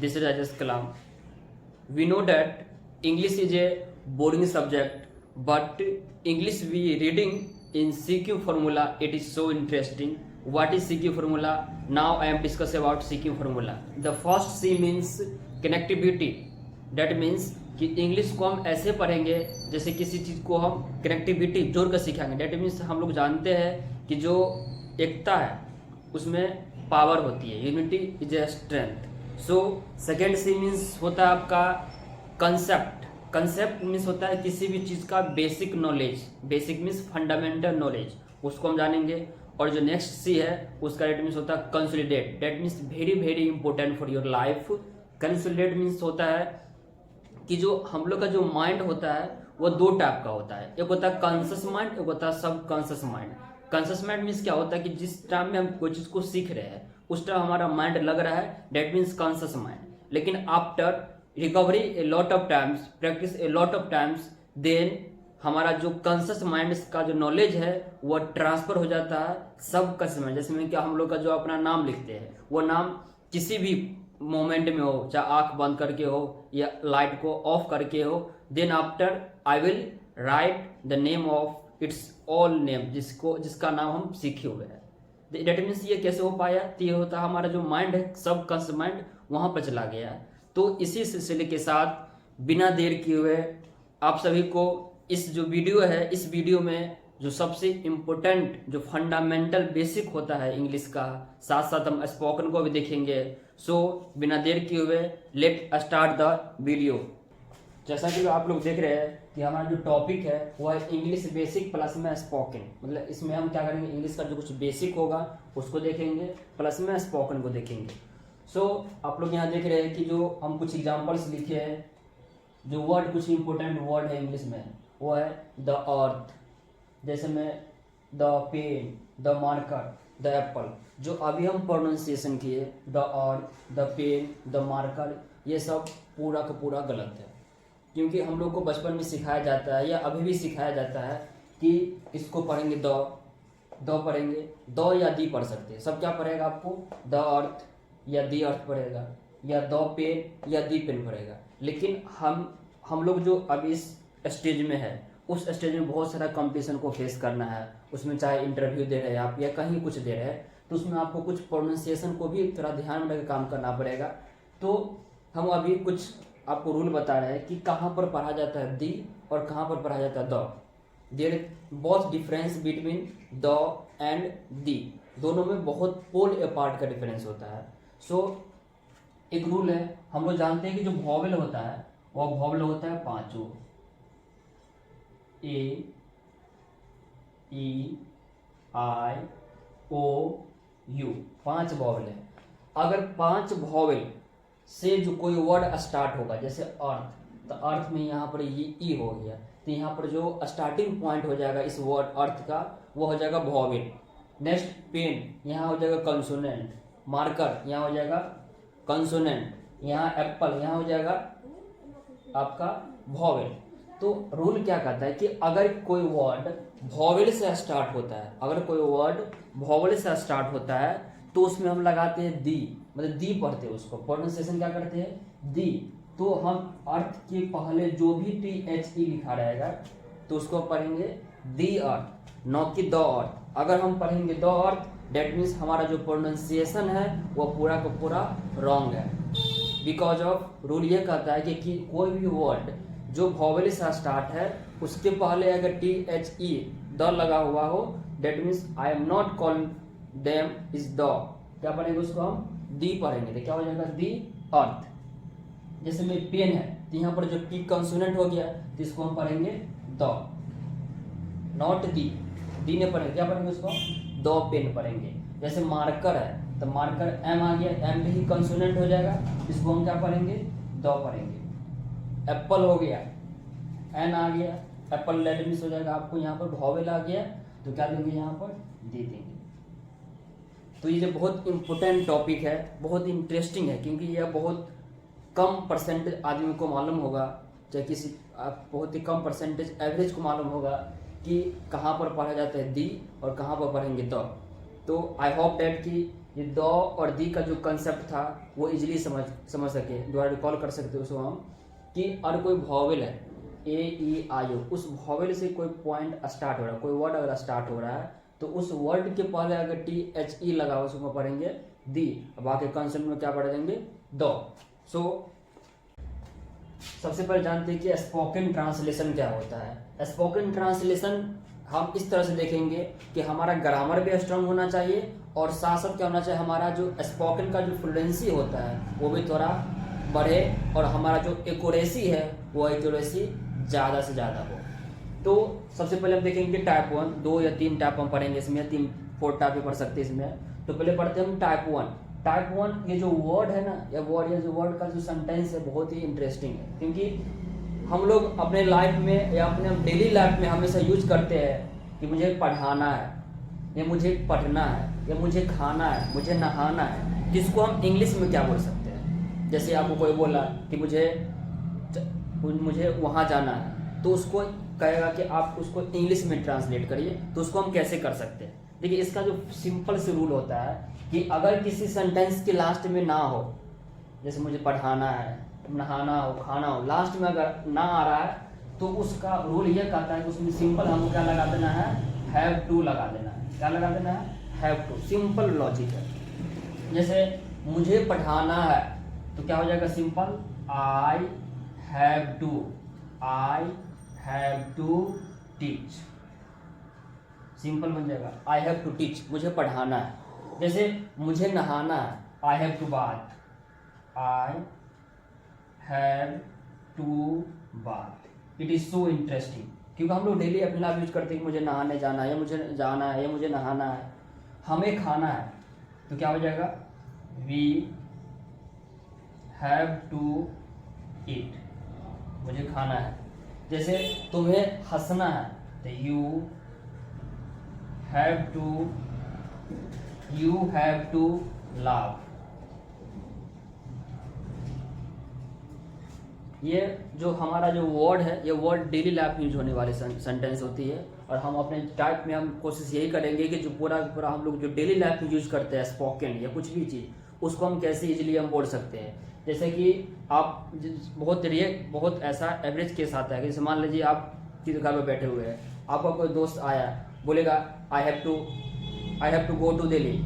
This is Rajesh Kalam. We know that English is a boring subject, but English we reading in CQ formula, it is so interesting. What is CQ formula? Now I am discussing about CQ formula. The first C means connectivity. That means कि English को हम ऐसे पढ़ेंगे जैसे किसी चीज़ को हम connectivity जोड़ कर सिखाएंगे. डेट मीन्स हम लोग जानते हैं कि जो एकता है उसमें पावर होती है. Unity is a strength. So second C means होता है आपका कंसेप्ट. कंसेप्ट मीन्स होता है किसी भी चीज़ का basic knowledge. Basic means fundamental knowledge, उसको हम जानेंगे. और जो नेक्स्ट सी है उसका डेट मीन्स होता है consolidate. That means very very important for your life. Consolidate means होता है कि जो हम लोग का जो माइंड होता है वो दो टाइप का होता है. एक होता है कॉन्शियस माइंड, एक होता है सब conscious mind. Conscious mind means क्या होता है कि जिस टाइम में हम कोई चीज़ को सीख रहे हैं उस टाइम हमारा माइंड लग रहा है, डेट मीन्स कॉन्शियस माइंड. लेकिन after recovery a lot of times, practice a lot of times, then हमारा जो कॉन्शियस माइंड का जो नॉलेज है वो ट्रांसफर हो जाता है सब कॉन्शियस माइंड. जैसे में क्या हम लोग का जो अपना नाम लिखते हैं वो नाम किसी भी मोमेंट में हो, चाहे आंख बंद करके हो या लाइट को ऑफ करके हो, then after I will write the name of its all name, जिसका नाम हम सीखे हुए हैं. डेट मीन्स ये कैसे हो पाया? तो ये होता है हमारा जो माइंड है सब कॉन्शियस माइंड वहाँ पर चला गया है. तो इसी सिलसिले के साथ बिना देर किए हुए आप सभी को इस जो वीडियो है, इस वीडियो में जो सबसे इम्पोर्टेंट जो फंडामेंटल बेसिक होता है इंग्लिश का, साथ साथ हम स्पोकन को भी देखेंगे. सो बिना देर किए हुए लेट स्टार्ट द वीडियो. जैसा कि आप लोग देख रहे हैं कि हमारा जो टॉपिक है वो है इंग्लिश बेसिक प्लस में स्पोकन. मतलब इसमें हम क्या करेंगे, इंग्लिश का जो कुछ बेसिक होगा उसको देखेंगे प्लस में स्पोकन को देखेंगे. सो आप लोग यहाँ देख रहे हैं कि जो हम कुछ एग्जाम्पल्स लिखे हैं, जो वर्ड कुछ इंपॉर्टेंट वर्ड है इंग्लिश में वो है द अर्थ, जैसे में the pen, the marker, the apple. जो अभी हम प्रोनाउंसिएशन किए the earth, the pen, the marker, ये सब पूरा का पूरा गलत है. क्योंकि हम लोग को बचपन में सिखाया जाता है या अभी भी सिखाया जाता है कि इसको पढ़ेंगे द पढ़ेंगे, द या दी पढ़ सकते हैं. सब क्या पढ़ेगा आपको? द अर्थ या दी अर्थ पढ़ेगा, या द पेन या दी पेन पढ़ेगा. लेकिन हम लोग जो अभी इस स्टेज में है उस स्टेज में बहुत सारा कंपटीशन को फेस करना है. उसमें चाहे इंटरव्यू दे रहे हैं आप या कहीं कुछ दे रहे हैं तो उसमें आपको कुछ प्रोनाउंसिएशन को भी थोड़ा ध्यान में रखकर काम करना पड़ेगा. तो हम अभी कुछ आपको रूल बता रहे हैं कि कहाँ पर पढ़ा जाता है दी और कहाँ पर पढ़ा जाता है द. देयर बहुत difference between the and the. दोनों में बहुत पोल अपार्ट का डिफरेंस होता है. सो एक रूल है, हम लोग जानते हैं कि जो वॉवेल होता है वो वॉवेल होता है पांचों. ए, ई, आई, ओ, यू, 5 वॉवेल है. अगर 5 वॉवेल से जो कोई वर्ड स्टार्ट होगा, जैसे अर्थ, तो अर्थ में यहाँ पर ये ई हो गया, तो यहाँ पर जो स्टार्टिंग पॉइंट हो जाएगा इस वर्ड अर्थ का वो हो जाएगा वॉवेल. नेक्स्ट पेन, यहाँ हो जाएगा कंसोनेंट. मार्कर, यहाँ हो जाएगा कंसोनेंट. यहाँ एप्पल, यहाँ हो जाएगा आपका वॉवेल. तो रूल क्या कहता है कि अगर कोई वर्ड वॉवेल से स्टार्ट होता है, अगर कोई वर्ड वॉवेल से स्टार्ट होता है तो उसमें हम लगाते हैं दी, मतलब दी पढ़ते हैं उसको. प्रोनाउंसिएशन क्या करते हैं? दी. तो हम अर्थ के पहले जो भी THE लिखा रहेगा तो उसको पढ़ेंगे दी अर्थ, न कि द अर्थ. अगर हम पढ़ेंगे द अर्थ डेट मीन्स हमारा जो प्रोनाउंसिएशन है वो पूरा का पूरा रॉन्ग है. बिकॉज ऑफ रूल ये कहता है कि कोई भी वर्ड जो वॉवेल से स्टार्ट है उसके पहले अगर THE द लगा हुआ हो that means I am not calling them is the. क्या पढ़ेंगे उसको? हम दी पढ़ेंगे. तो क्या हो जाएगा? दी अर्थ. जैसे में पेन है तो यहाँ पर जो T कंसोनेंट हो गया तो इसको हम पढ़ेंगे द, नॉट दी. दी ने पढ़ेंगे, क्या पढ़ेंगे उसको? द पेन पढ़ेंगे. जैसे मार्कर है तो मार्कर M आ गया, M भी कंसोनेंट हो जाएगा, इसको हम क्या पढ़ेंगे? द पढ़ेंगे. एप्पल हो गया, एन आ गया, एप्पल लेट मिस हो जाएगा. आपको यहाँ पर वॉवेल आ गया तो क्या देंगे? यहाँ पर दे देंगे. तो ये बहुत इम्पोर्टेंट टॉपिक है, बहुत इंटरेस्टिंग है, क्योंकि यह बहुत कम परसेंटेज आदमी को मालूम होगा, चाहे किसी बहुत ही कम परसेंटेज एवरेज को मालूम होगा कि कहाँ पर पढ़ा जाता है दी और कहाँ पर पढ़ेंगे द. तो आई होप डैट कि ये द और दी का जो कंसेप्ट था वो इजीली समझ सके, दोबारा रिकॉल कर सकते हो उसको हम, कि अगर कोई वॉवेल है ए ई आई ओ, उस वॉवेल से कोई पॉइंट स्टार्ट हो रहा है, कोई वर्ड अगर स्टार्ट हो रहा है तो उस वर्ड के पहले अगर टी एच ई लगा हो उसको पढ़ेंगे दी, बाकी कंसेप्ट में क्या पढ़ देंगे द। सो सबसे पहले जानते हैं कि स्पोकन ट्रांसलेशन क्या होता है। स्पोकन ट्रांसलेशन हम इस तरह से देखेंगे कि हमारा ग्रामर भी स्ट्रांग होना चाहिए और साथ साथ क्या होना चाहिए, हमारा जो स्पोकन का जो फ्लुएंसी होता है वो भी थोड़ा बढ़े और हमारा जो एक्यूरेसी है वो एक्यूरेसी ज़्यादा से ज़्यादा हो। तो सबसे पहले हम देखेंगे टाइप 1, 2 या 3 टाइप हम पढ़ेंगे इसमें, 3-4 टाइप भी पढ़ सकते हैं इसमें। तो पहले पढ़ते हैं हम टाइप 1। टाइप 1 ये जो वर्ड है ना, या जो वर्ड का जो सेंटेंस है बहुत ही इंटरेस्टिंग है, क्योंकि हम लोग अपने लाइफ में या अपने डेली लाइफ में हमेशा यूज करते हैं कि मुझे पढ़ाना है, या मुझे पढ़ना है, या मुझे खाना है, मुझे नहाना है, जिसको हम इंग्लिश में क्या बोल सकते हैं। जैसे आपको कोई बोला कि मुझे वहाँ जाना है, तो उसको कहेगा कि आप उसको इंग्लिश में ट्रांसलेट करिए, तो उसको हम कैसे कर सकते हैं। देखिए इसका जो सिंपल से रूल होता है कि अगर किसी सेंटेंस के लास्ट में ना हो, जैसे मुझे पढ़ाना है, नहाना हो, खाना हो, लास्ट में अगर ना आ रहा है तो उसका रूल यह कहता है कि उसमें सिंपल हमको क्या लगा देना है, हैव टू लगा देना है। क्या लगा देना है, हैव टू। सिंपल लॉजिक है। जैसे मुझे पढ़ाना है तो क्या हो जाएगा, simple I have to teach, simple बन जाएगा आई हैव टू टीच, मुझे पढ़ाना है। जैसे मुझे नहाना है, I have to bath, I have to bath. It is so interesting, क्योंकि हम लोग डेली अपने लाइफ यूज करते हैं कि मुझे नहाने जाना है, या मुझे जाना है, या मुझे नहाना है। हमें खाना है तो क्या हो जाएगा, वी हैव टू ईट, मुझे खाना है। जैसे तुम्हें हंसना है तो यू हैव टू लाफ। ये जो हमारा जो वर्ड है, ये वर्ड डेली लाइफ में यूज होने वाली सेंटेंस होती है, और हम अपने टाइप में हम कोशिश यही करेंगे कि जो पूरा हम लोग जो डेली लाइफ में यूज करते हैं स्पोकन या कुछ भी चीज़, उसको हम कैसे इजीली हम बोल सकते हैं। जैसे कि आप बहुत ऐसा एवरेज केस आता है कि जैसे मान लीजिए आप किसी घर में बैठे हुए हैं, आपका कोई दोस्त आया बोलेगा I have to go to Delhi,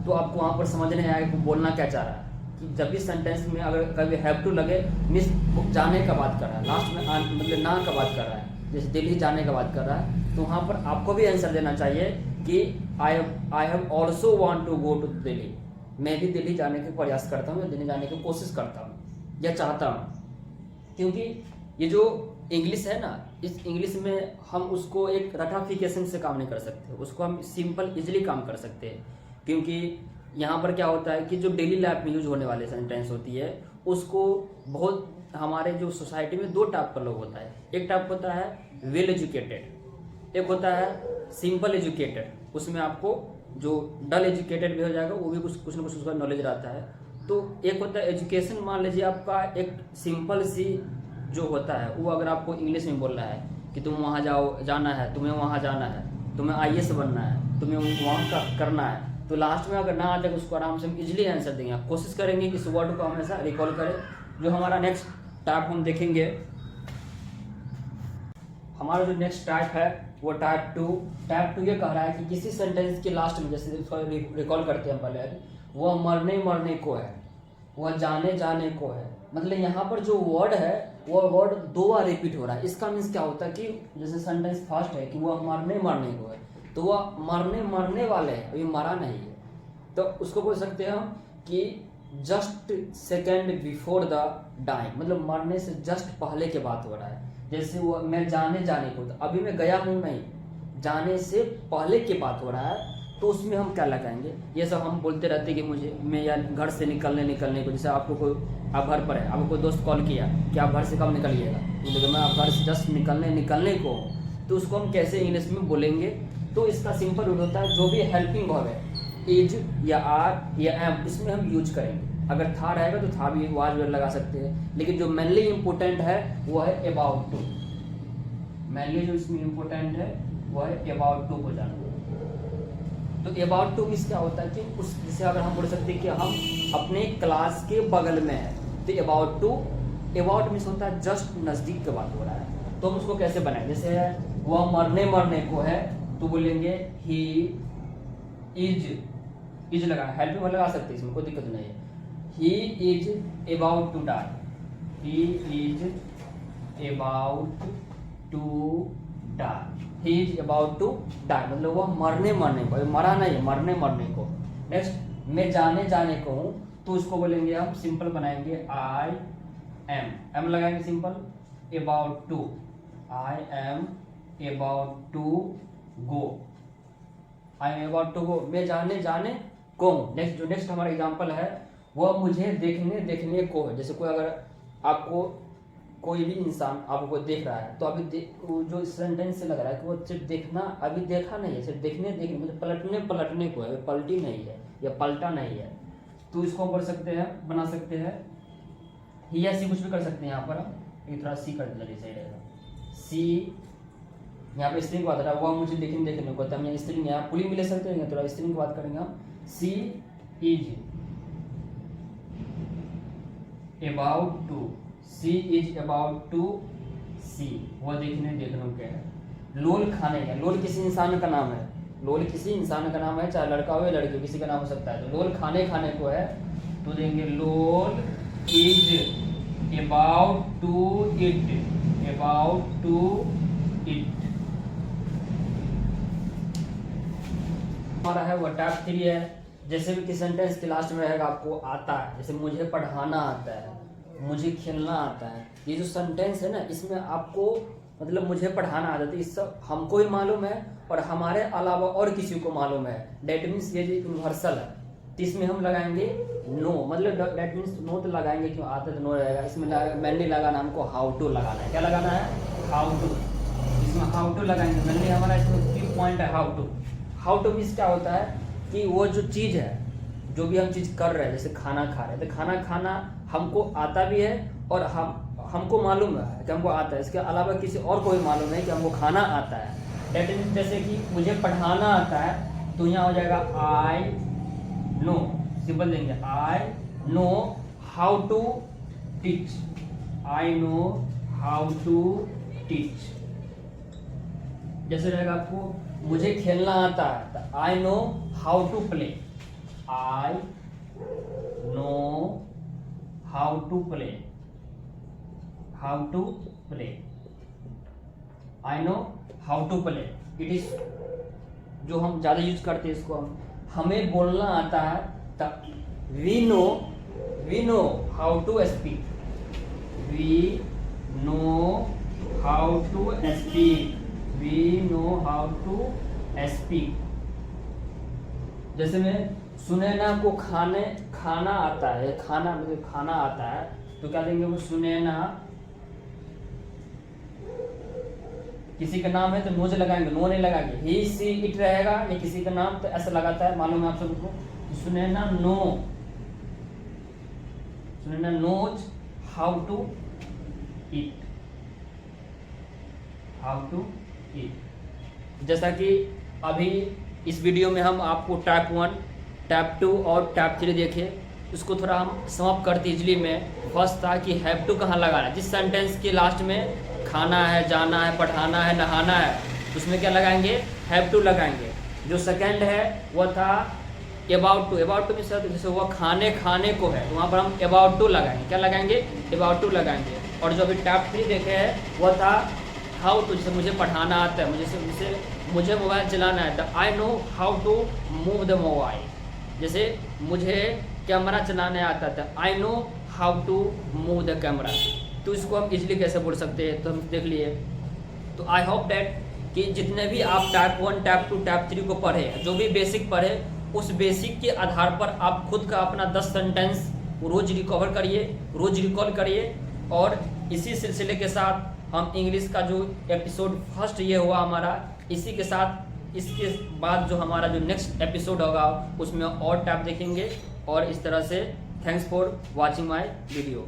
तो आपको वहाँ पर समझ नहीं आएगा कि बोलना क्या चाह रहा है। कि जब भी सेंटेंस में अगर कभी हैव टू लगे, मिस जाने का बात कर रहा है, लास्ट में मतलब ना का बात कर रहा है, जैसे दिल्ली जाने का बात कर रहा है, तो वहाँ पर आपको भी आंसर देना चाहिए कि I have also want to go to Delhi, मैं भी दिल्ली जाने का प्रयास करता हूँ, या दिल्ली जाने की कोशिश करता हूँ या चाहता हूँ। क्योंकि ये जो इंग्लिश है ना, इस इंग्लिश में हम उसको एक रटाफिकेशन से काम नहीं कर सकते, उसको हम सिंपल इजीली काम कर सकते हैं। क्योंकि यहाँ पर क्या होता है कि जो डेली लाइफ में यूज होने वाले सेंटेंस होती है, उसको बहुत हमारे जो सोसाइटी में 2 टाइप का लोग होता है। एक टाइप होता है वेल एजुकेटेड, एक होता है सिंपल एजुकेटेड। उसमें आपको जो डल एजुकेटेड भी हो जाएगा, वो भी कुछ ना कुछ उसका नॉलेज रहता है। तो एक होता है एजुकेशन, मान लीजिए आपका एक सिंपल सी जो होता है वो अगर आपको इंग्लिश में बोलना है कि तुम वहाँ जाना है, तुम्हें वहाँ जाना है, तुम्हें IAS बनना है, तुम्हें वहाँ करना है, तो लास्ट में अगर ना आ जाए उसको आराम से हम इजीली आंसर देंगे। कोशिश करेंगे कि इस वर्ड को हमेशा रिकॉल करें। जो हमारा नेक्स्ट टाइप हम देखेंगे, हमारा जो नेक्स्ट टाइप है वो टाइप 2। टाइप 2 ये कह रहा है कि किसी सेंटेंस के लास्ट में, जैसे रिकॉल करते हैं पहले, वह मरने को है, वह जाने को है। मतलब यहाँ पर जो वर्ड है वो वर्ड 2 बार रिपीट हो रहा है। इसका मीन्स क्या होता है कि जैसे सेंटेंस फर्स्ट है कि वह मरने को है, तो वह मरने वाले हैं, अभी मरा नहीं है, तो उसको बोल सकते हैं हम कि just second before the dying, मतलब मरने से जस्ट पहले के बात हो रहा है। जैसे वो मैं जाने को, तो अभी मैं गया हूँ नहीं, जाने से पहले की बात हो रहा है, तो उसमें हम क्या लगाएंगे। ये सब हम बोलते रहते हैं कि मैं या घर से निकलने को, जैसे आपको आप घर पर है, आपको कोई दोस्त कॉल किया कि आप घर से कब निकलिएगा, तो मैं आप घर से जस्ट निकलने को, तो उसको हम कैसे इंग्लिश में बोलेंगे। तो इसका सिंपल रूल होता है, जो भी हेल्पिंग वर्ब है, इज या आर या एम, इसमें हम यूज करेंगे। अगर था रहेगा तो था भी वाज वर्ड लगा सकते हैं, लेकिन जो मेनली इम्पोर्टेंट है वो है अबाउट टू। मेनली जो इसमें इम्पोर्टेंट है वो है अबाउट टू को जाना। तो अबाउट टू मीन्स क्या होता है कि उस, जैसे अगर हम बोल सकते हैं कि हम अपने क्लास के बगल में है, तो अबाउट टू, अबाउट मीन्स होता है जस्ट नज़दीक की बात हो रहा है। तो हम उसको कैसे बनाएं, जैसे वह मरने को है तो बोलेंगे ही इज लगा, हेल्पिंग लगा सकते हैं, इसमें कोई दिक्कत नहीं है। He is about to die, he is about to die, he is about to die, मतलब वह मरने को, मरा नहीं है, मरने को। नेक्स्ट मैं जाने को हूँ, तो उसको बोलेंगे हम, सिंपल बनाएंगे आई एम लगाएंगे simple, about to, I am about to go, I am about to go, मैं जाने को हूँ। नेक्स्ट जो नेक्स्ट हमारा एग्जांपल है वह मुझे देखने को है। जैसे कोई अगर आपको कोई भी इंसान आपको देख रहा है, तो अभी जो सेंटेंस से लग रहा है कि वो सिर्फ देखना, अभी देखा नहीं है, सिर्फ देखने मतलब पलटने को है, पलटी नहीं है या पलटा नहीं है। तो इसको बोल सकते हैं, बना सकते हैं ही या सी, कुछ भी कर सकते हैं। यहाँ पर हम थोड़ा सी कर देना सही रहेगा। सी यहाँ पे स्त्रीलिंग की बात है, वह मुझे देखने को, तो हम यहाँ स्त्रीलिंग यहाँ पुलिंग भी ले सकते हैं, थोड़ा स्त्रीलिंग की बात करेंगे हम। C is about to, C is about to C, वह देखने को है। लोल खाने का, लोल किसी इंसान का नाम है, लोल किसी इंसान का नाम है, चाहे लड़का हो या लड़की हो, किसी का नाम हो सकता है। तो लोल खाने को है, तो देंगे lol is about to it, about to it. हमारा है वो टाइप 3 है। जैसे भी किसी सेंटेंस के लास्ट में रहेगा आपको आता है, जैसे मुझे पढ़ाना आता है, मुझे खेलना आता है, ये जो सेंटेंस है ना, इसमें आपको मतलब मुझे पढ़ाना आता है, इस सब हमको ही मालूम है और हमारे अलावा और किसी को मालूम है। डेट मीन्स ये यूनिवर्सल है। तो इसमें हम लगाएंगे नो, मतलब डेट मीन्स नो तो लगाएंगे, क्यों आता तो नो रहेगा। इसमें मेनली लगाना हमको हाउ टू लगाना है। क्या लगाना है? How to. इसमें हाउ टू लगाएंगे, मेनली हमारा इसमें की पॉइंट है how to. How to means क्या होता है कि वो जो चीज़ है, जो भी हम चीज़ कर रहे हैं, जैसे खाना खा रहे हैं, तो खाना खाना हमको आता भी है और हमको मालूम है कि हमको आता है, इसके अलावा किसी और को भी मालूम है कि हमको खाना आता है। डेट मीन्स जैसे कि मुझे पढ़ाना आता है, तो यहाँ हो जाएगा आई नो, सिंपल देंगे I know how to teach, I know how to teach. जैसे रहेगा आपको मुझे खेलना आता है, तो I know how to play, I know how to play, how to play, I know how to play. It is जो हम ज़्यादा यूज करते हैं इसको, हमें बोलना आता है, तब we know how to speak, we know how to speak, we know how to speak. जैसे मैं सुनैना को खाना आता है, खाना मतलब खाना आता है, तो क्या देंगे वो सुनैना, किसी का नाम है तो नो से लगाएंगे, नो नहीं लगाएंगे। ही सी इट रहेगा, ये किसी का नाम तो ऐसा लगाता है, मालूम है आप सबको। Sunaina knows how to eat, how to eat. जैसा कि अभी इस वीडियो में हम आपको टाइप 1, टाइप 2 और टाइप 3 देखे, उसको थोड़ा हम समाप्त करते इजली में। फर्स्ट था कि हैव टू कहाँ लगाना है, जिस सेंटेंस के लास्ट में खाना है, जाना है, पढ़ाना है, नहाना है, उसमें क्या लगाएंगे? हैव टू लगाएंगे। जो सेकंड है वह था about to. About to means जैसे वो खाने को है, तो वहाँ पर हम अबाउट टू लगाएंगे। क्या लगाएंगे? अबाउट टू लगाएंगे। और जो अभी टाइप 3 देखे हैं वह था हाउ टू, जैसे मुझे पढ़ाना आता है, मुझे मोबाइल चलाना है, तो I know how to move the mobile. जैसे मुझे कैमरा चलाने आता था, I know how to move the camera. तो इसको हम इजीली कैसे बोल सकते हैं, तो हम देख लिए। तो आई होप डैट कि जितने भी आप टाइप 1, टाइप 2, टाइप 3 को पढ़े, जो भी बेसिक पढ़े, उस बेसिक के आधार पर आप खुद का अपना 10 सेंटेंस रोज रिकवर करिए, रोज रिकॉल करिए। और इसी सिलसिले के साथ हम इंग्लिश का जो एपिसोड फर्स्ट ये हुआ हमारा, इसी के साथ इसके बाद जो हमारा जो नेक्स्ट एपिसोड होगा उसमें और टाइप देखेंगे। और इस तरह से thanks for watching my video.